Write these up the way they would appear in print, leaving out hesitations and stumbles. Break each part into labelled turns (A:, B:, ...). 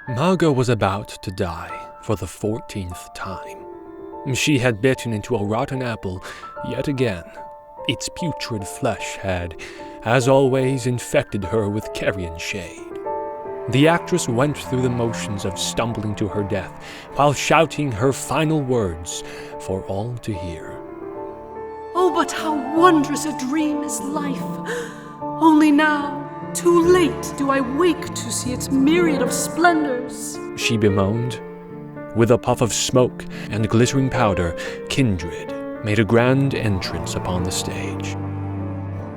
A: Magga was about to die for the 14th time. She had bitten into a rotten apple yet again. Its putrid flesh had, as always, infected her with carrion shade. The actress went through the motions of stumbling to her death while shouting her final words for all to hear.
B: Oh, but how wondrous a dream is life! Only now, too late, do I wake to see its myriad of splendors,
A: she bemoaned. With a puff of smoke and glittering powder, Kindred made a grand entrance upon the stage.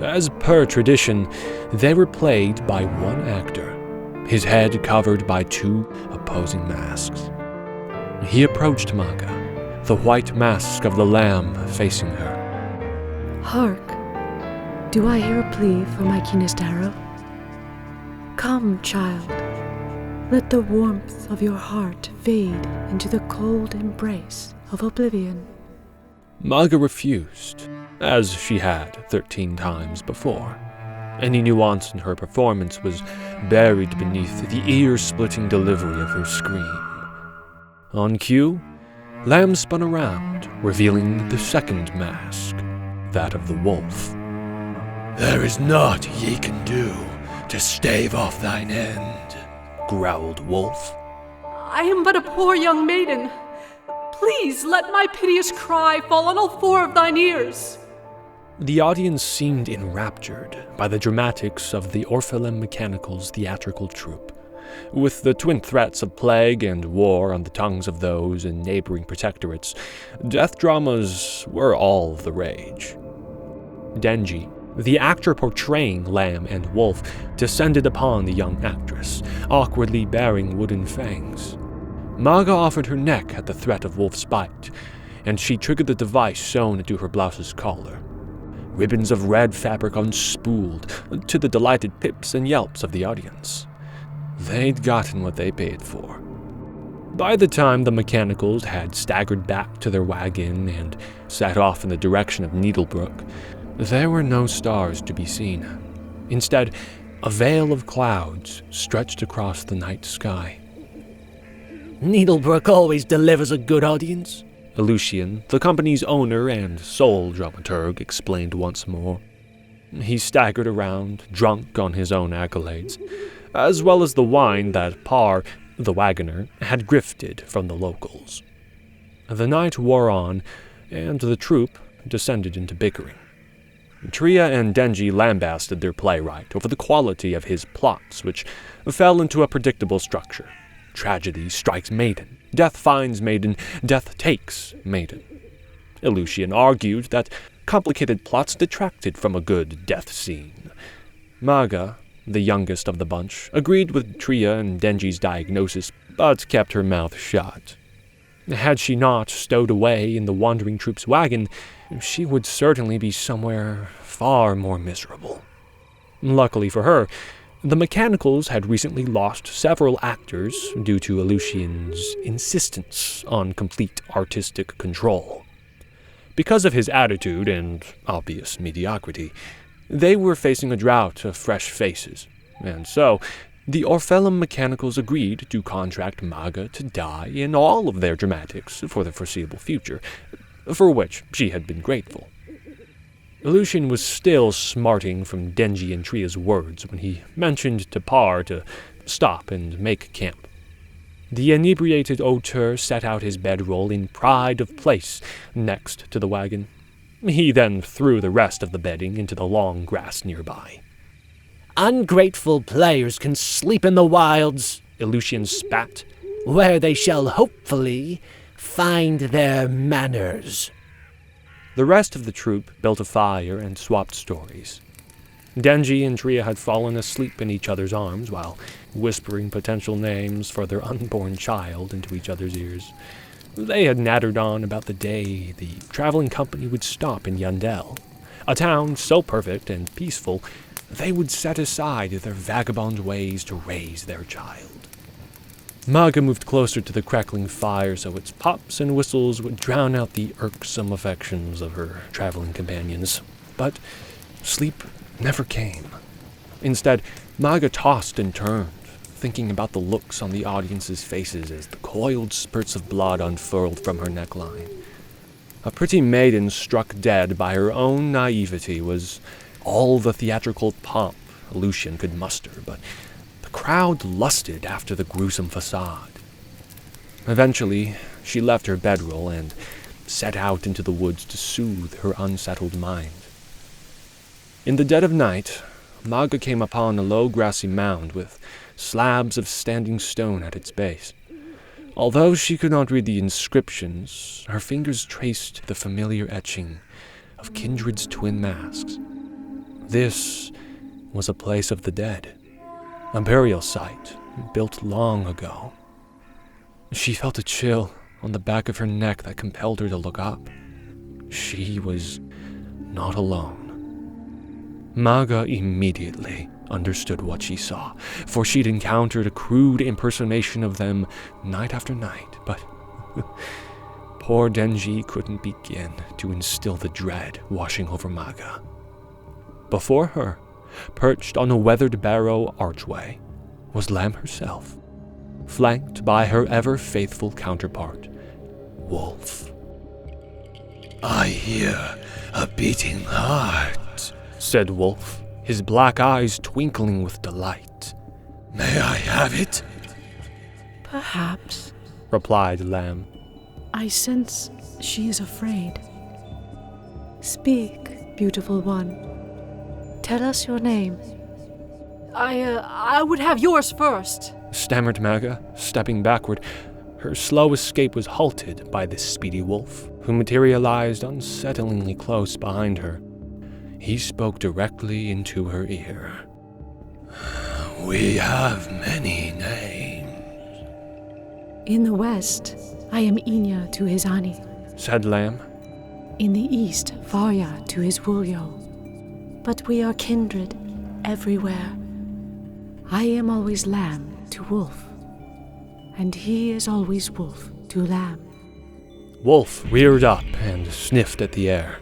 A: As per tradition, they were played by one actor, his head covered by two opposing masks. He approached Magga, the white mask of the Lamb facing her.
C: Hark! Do I hear a plea for my keenest arrow? Come, child. Let the warmth of your heart fade into the cold embrace of oblivion.
A: Magga refused, as she had 13 times before. Any nuance in her performance was buried beneath the ear-splitting delivery of her scream. On cue, Lamb spun around, revealing the second mask, that of the wolf.
D: "There is naught ye can do to stave off thine end," growled Wolf.
B: I am but a poor young maiden. Please let my piteous cry fall on all four of thine ears.
A: The audience seemed enraptured by the dramatics of the Orphelum Mechanical's theatrical troupe. With the twin threats of plague and war on the tongues of those in neighboring protectorates, death dramas were all the rage. Denji, the actor portraying Lamb and Wolf, descended upon the young actress, awkwardly bearing wooden fangs. Magga offered her neck at the threat of Wolf's bite, and she triggered the device sewn into her blouse's collar. Ribbons of red fabric unspooled, to the delighted pips and yelps of the audience. They'd gotten what they paid for. By the time the Mechanicals had staggered back to their wagon and set off in the direction of Needlebrook, there were no stars to be seen. Instead, a veil of clouds stretched across the night sky.
E: "Needlebrook always delivers a good audience,"
A: Lucian, the company's owner and sole dramaturg, explained once more. He staggered around, drunk on his own accolades, as well as the wine that Parr, the wagoner, had grifted from the locals. The night wore on, and the troupe descended into bickering. Tria and Denji lambasted their playwright over the quality of his plots, which fell into a predictable structure. Tragedy strikes maiden, death finds maiden, death takes maiden. Lucian argued that complicated plots detracted from a good death scene. Magga, the youngest of the bunch, agreed with Tria and Denji's diagnosis, but kept her mouth shut. Had she not stowed away in the wandering troupe's wagon, she would certainly be somewhere far more miserable. Luckily for her, the Mechanicals had recently lost several actors due to Lucian's insistence on complete artistic control. Because of his attitude and obvious mediocrity, they were facing a drought of fresh faces, and so the Orphelum Mechanicals agreed to contract Magga to die in all of their dramatics for the foreseeable future, for which she had been grateful. Lucian was still smarting from Denji and Tria's words when he mentioned to Parr to stop and make camp. The inebriated auteur set out his bedroll in pride of place next to the wagon. He then threw the rest of the bedding into the long grass nearby.
E: "Ungrateful players can sleep in the wilds," Lucian spat, "where they shall hopefully find their manners."
A: The rest of the troupe built a fire and swapped stories. Denji and Tria had fallen asleep in each other's arms while whispering potential names for their unborn child into each other's ears. They had nattered on about the day the traveling company would stop in Yandel, a town so perfect and peaceful they would set aside their vagabond ways to raise their child. Magga moved closer to the crackling fire so its pops and whistles would drown out the irksome affections of her traveling companions. But sleep never came. Instead, Magga tossed and turned, thinking about the looks on the audience's faces as the coiled spurts of blood unfurled from her neckline. A pretty maiden struck dead by her own naivety was all the theatrical pomp Lucian could muster, but the crowd lusted after the gruesome facade. Eventually, she left her bedroll and set out into the woods to soothe her unsettled mind. In the dead of night, Magga came upon a low grassy mound with slabs of standing stone at its base. Although she could not read the inscriptions, her fingers traced the familiar etching of Kindred's twin masks. This was a place of the dead, a burial site built long ago. She felt a chill on the back of her neck that compelled her to look up. She was not alone. Magga immediately understood what she saw, for she'd encountered a crude impersonation of them night after night, but poor Denji couldn't begin to instill the dread washing over Magga. Before her, perched on a weathered barrow archway, was Lamb herself, flanked by her ever-faithful counterpart, Wolf.
D: I hear a beating heart,
A: said Wolf, his black eyes twinkling with delight.
D: May I have it?
C: Perhaps,
A: replied Lamb.
C: I sense she is afraid. Speak, beautiful one. Tell us your name.
B: I would have yours first,
A: stammered Magga, stepping backward. Her slow escape was halted by this speedy wolf, who materialized unsettlingly close behind her. He spoke directly into her ear.
D: We have many names.
C: In the west, I am Inya to his Ani.
A: Said Lamb.
C: In the east, Varya to his Wulyo. But we are kindred everywhere. I am always Lamb to Wolf, and he is always Wolf to Lamb.
A: Wolf reared up and sniffed at the air.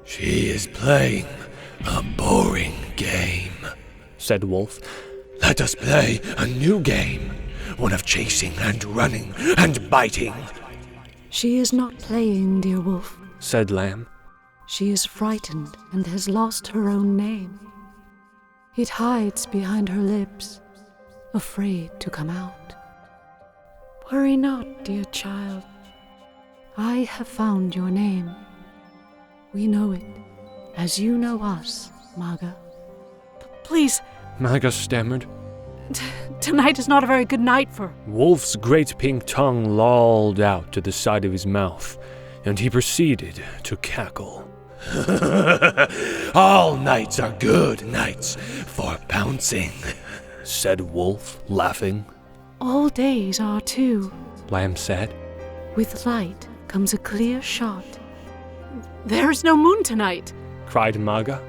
D: She is playing a boring game,
A: said Wolf.
D: Let us play a new game, one of chasing and running and biting.
C: She is not playing, dear Wolf,
A: said Lamb.
C: She is frightened and has lost her own name. It hides behind her lips, afraid to come out. Worry not, dear child. I have found your name. We know it, as you know us, Magga.
B: Please.
A: Magga stammered.
B: Tonight is not a very good night for...
A: Wolf's great pink tongue lolled out to the side of his mouth, and he proceeded to cackle.
D: All nights are good nights for bouncing,
A: said Wolf, laughing.
C: All days are too,
A: Lamb said.
C: With light comes a clear shot.
B: There is no moon tonight,
A: cried Magga.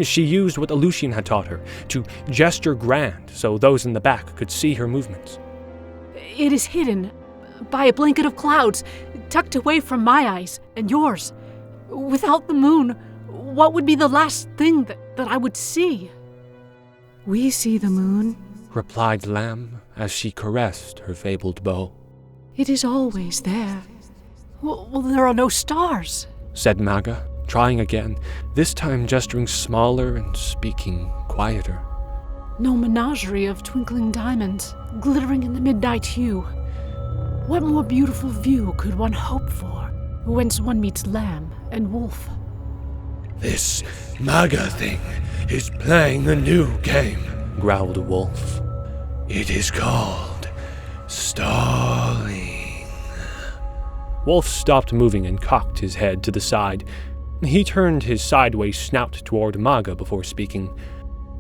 A: She used what Lucian had taught her, to gesture grand so those in the back could see her movements.
B: It is hidden by a blanket of clouds, tucked away from my eyes and yours. Without the moon, what would be the last thing that I would see?
C: We see the moon,
A: replied Lamb as she caressed her fabled bow.
C: It is always there.
B: Well, there are no stars,
A: said Magga, trying again, this time gesturing smaller and speaking quieter.
B: No menagerie of twinkling diamonds, glittering in the midnight hue. What more beautiful view could one hope for, whence one meets Lamb and Wolf?
D: This Magga thing is playing a new game,
A: growled Wolf.
D: It is called stalling.
A: Wolf stopped moving and cocked his head to the side. He turned his sideways snout toward Magga before speaking.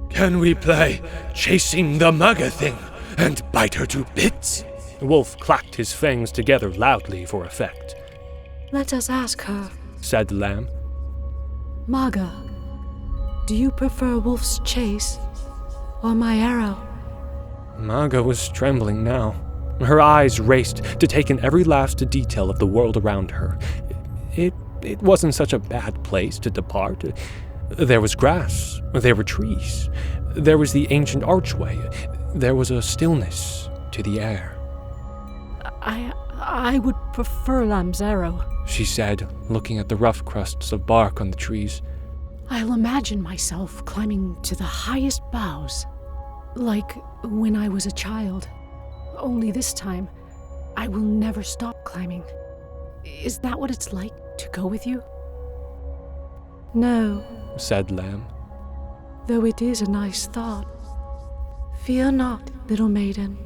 D: Can we play chasing the Magga thing and bite her to bits?
A: Wolf clacked his fangs together loudly for effect.
C: Let us ask her,
A: said Lamb.
C: Magga, do you prefer Wolf's chase or my arrow?
A: Magga was trembling now. Her eyes raced to take in every last detail of the world around her. It wasn't such a bad place to depart. There was grass. There were trees. There was the ancient archway. There was a stillness to the air.
B: I would prefer Lamb's arrow,
A: she said, looking at the rough crusts of bark on the trees.
B: I'll imagine myself climbing to the highest boughs, like when I was a child. Only this time, I will never stop climbing. Is that what it's like to go with you?
C: No,
A: said Lamb.
C: though it is a nice thought. Fear not, little maiden.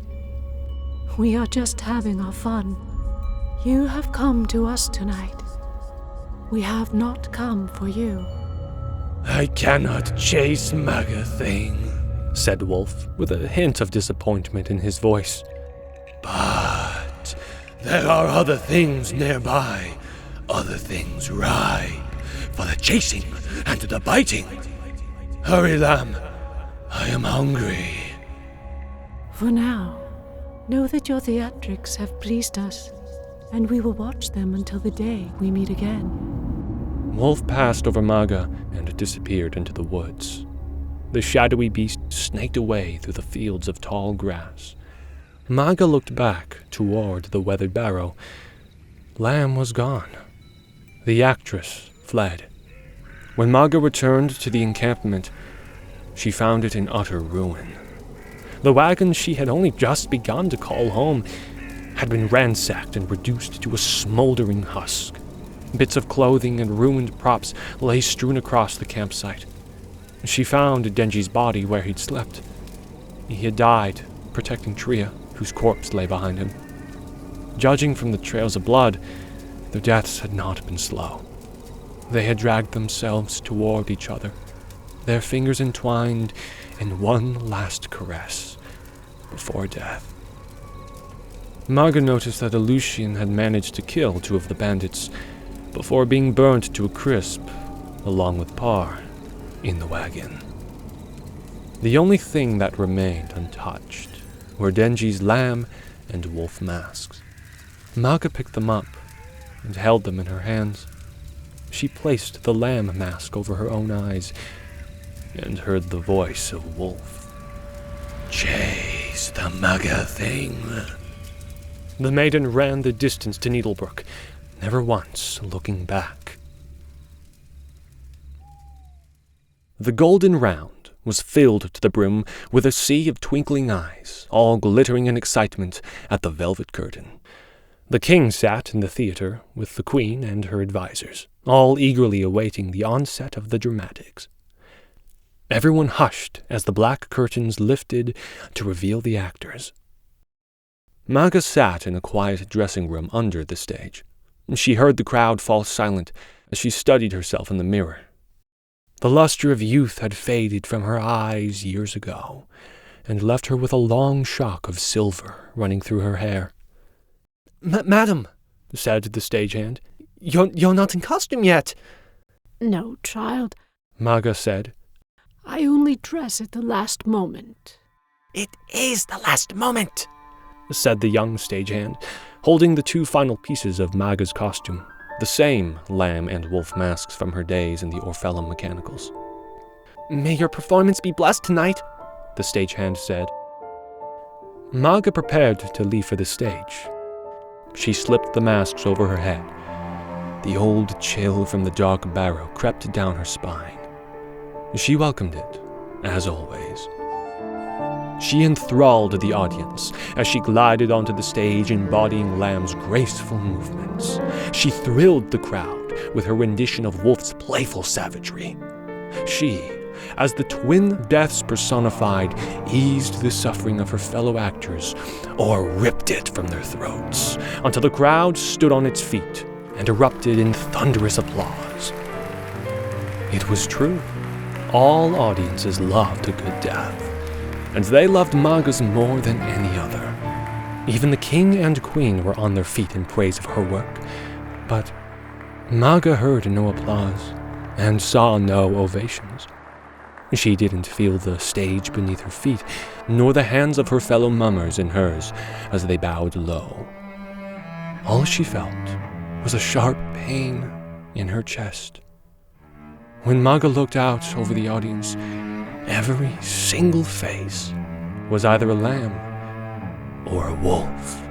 C: We are just having our fun. You have come to us tonight. We have not come for you.
D: I cannot chase Magga thing,
A: said Wolf, with a hint of disappointment in his voice.
D: but there are other things nearby, other things ripe for the chasing and the biting. Hurry, Lamb. I am hungry.
C: For now, know that your theatrics have pleased us, and we will watch them until the day we meet again.
A: Wolf passed over Magga and disappeared into the woods. The shadowy beast snaked away through the fields of tall grass. Magga looked back toward the weathered barrow. Lamb was gone. The actress fled. When Magga returned to the encampment, she found it in utter ruin. The wagon she had only just begun to call home had been ransacked and reduced to a smoldering husk. Bits of clothing and ruined props lay strewn across the campsite. She found Denji's body where he'd slept. He had died protecting Tria, whose corpse lay behind him. Judging from the trails of blood, their deaths had not been slow. They had dragged themselves toward each other, their fingers entwined in one last caress before death. Magga noticed that Aleutian had managed to kill 2 of the bandits before being burnt to a crisp, along with Par, in the wagon. The only thing that remained untouched were Denji's lamb and wolf masks. Magga picked them up and held them in her hands. She placed the lamb mask over her own eyes and heard the voice of Wolf.
D: Chase the Magga thing.
A: The maiden ran the distance to Needlebrook, never once looking back. The golden round was filled to the brim with a sea of twinkling eyes, all glittering in excitement at the velvet curtain. The king sat in the theater with the queen and her advisers, all eagerly awaiting the onset of the dramatics. Everyone hushed as the black curtains lifted to reveal the actors. Magga sat in a quiet dressing room under the stage. She heard the crowd fall silent as she studied herself in the mirror. The luster of youth had faded from her eyes years ago, and left her with a long shock of silver running through her hair.
E: Madam, said the stagehand, you're not in costume yet.
B: No, child,
A: Magga said.
B: I only dress at the last moment.
E: It is the last moment,
A: said the young stagehand, holding the 2 final pieces of Magga's costume, the same lamb and wolf masks from her days in the Orphelum Mechanicals.
E: May your performance be blessed tonight,
A: the stagehand said. Magga prepared to leave for the stage. She slipped the masks over her head. The old chill from the dark barrow crept down her spine. She welcomed it, as always. She enthralled the audience as she glided onto the stage embodying Lamb's graceful movements. She thrilled the crowd with her rendition of Wolf's playful savagery. She, as the twin deaths personified, eased the suffering of her fellow actors or ripped it from their throats until the crowd stood on its feet and erupted in thunderous applause. It was true. All audiences loved a good death, and they loved Magga's more than any other. Even the king and queen were on their feet in praise of her work, but Magga heard no applause and saw no ovations. She didn't feel the stage beneath her feet, nor the hands of her fellow mummers in hers as they bowed low. All she felt was a sharp pain in her chest. When Magga looked out over the audience, every single face was either a lamb or a wolf.